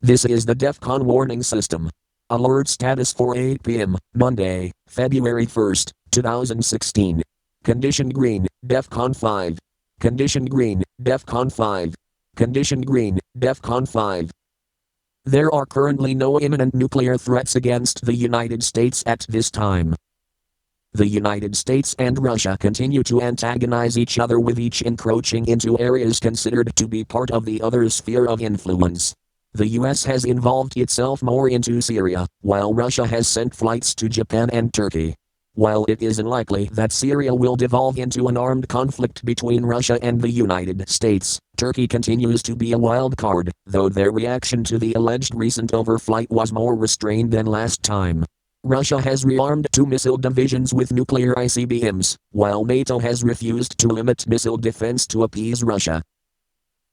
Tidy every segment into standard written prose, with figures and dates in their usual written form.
This is the DEFCON warning system. Alert status for 8 p.m., Monday, February 1st, 2016. Condition green, DEFCON 5. Condition green, DEFCON 5. Condition green, DEFCON 5. There are currently no imminent nuclear threats against the United States at this time. The United States and Russia continue to antagonize each other, with each encroaching into areas considered to be part of the other's sphere of influence. The US has involved itself more into Syria, while Russia has sent flights to Japan and Turkey. While it is unlikely that Syria will devolve into an armed conflict between Russia and the United States, Turkey continues to be a wild card, though their reaction to the alleged recent overflight was more restrained than last time. Russia has rearmed 2 missile divisions with nuclear ICBMs, while NATO has refused to limit missile defense to appease Russia.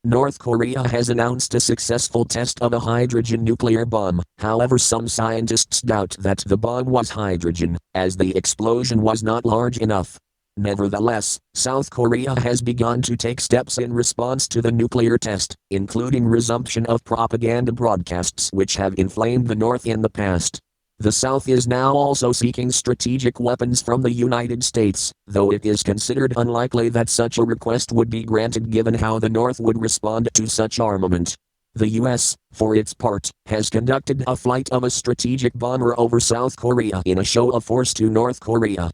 North Korea has announced a successful test of a hydrogen nuclear bomb, however some scientists doubt that the bomb was hydrogen, as the explosion was not large enough. Nevertheless, South Korea has begun to take steps in response to the nuclear test, including resumption of propaganda broadcasts which have inflamed the North in the past. The South is now also seeking strategic weapons from the United States, though it is considered unlikely that such a request would be granted given how the North would respond to such armament. The US, for its part, has conducted a flight of a strategic bomber over South Korea in a show of force to North Korea.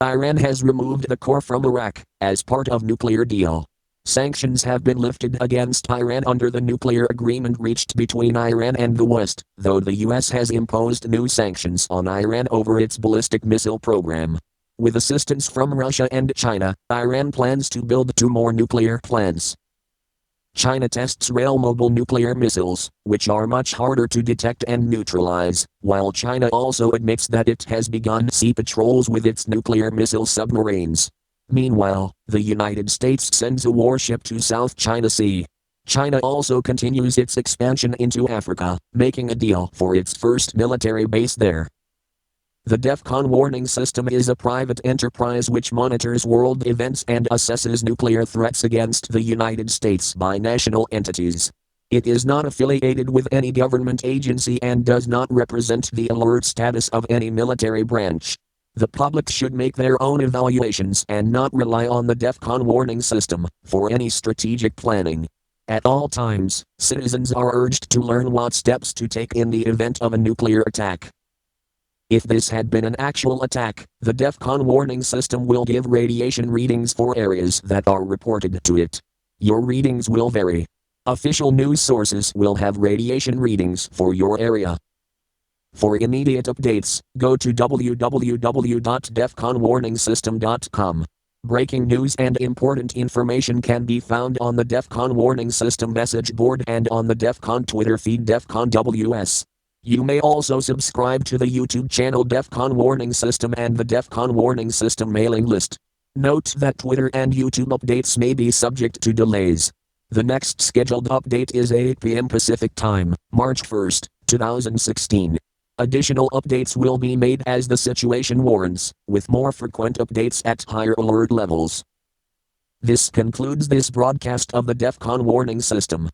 Iran has removed the core from Iraq, as part of nuclear deal. Sanctions have been lifted against Iran under the nuclear agreement reached between Iran and the West, though the US has imposed new sanctions on Iran over its ballistic missile program. With assistance from Russia and China, Iran plans to build 2 more nuclear plants. China tests rail-mobile nuclear missiles, which are much harder to detect and neutralize, while China also admits that it has begun sea patrols with its nuclear missile submarines. Meanwhile, the United States sends a warship to South China Sea. China also continues its expansion into Africa, making a deal for its first military base there. The DEFCON warning system is a private enterprise which monitors world events and assesses nuclear threats against the United States by national entities. It is not affiliated with any government agency and does not represent the alert status of any military branch. The public should make their own evaluations and not rely on the DEFCON warning system for any strategic planning. At all times, citizens are urged to learn what steps to take in the event of a nuclear attack. If this had been an actual attack, the DEFCON warning system will give radiation readings for areas that are reported to it. Your readings will vary. Official news sources will have radiation readings for your area. For immediate updates, go to www.defconwarningsystem.com. Breaking news and important information can be found on the DEFCON warning system message board and on the DEFCON Twitter feed DEFCON WS. You may also subscribe to the YouTube channel DEFCON Warning System and the DEFCON Warning System mailing list. Note that Twitter and YouTube updates may be subject to delays. The next scheduled update is 8 p.m. Pacific Time, March 1st, 2016. Additional updates will be made as the situation warrants, with more frequent updates at higher alert levels. This concludes this broadcast of the DEFCON warning system.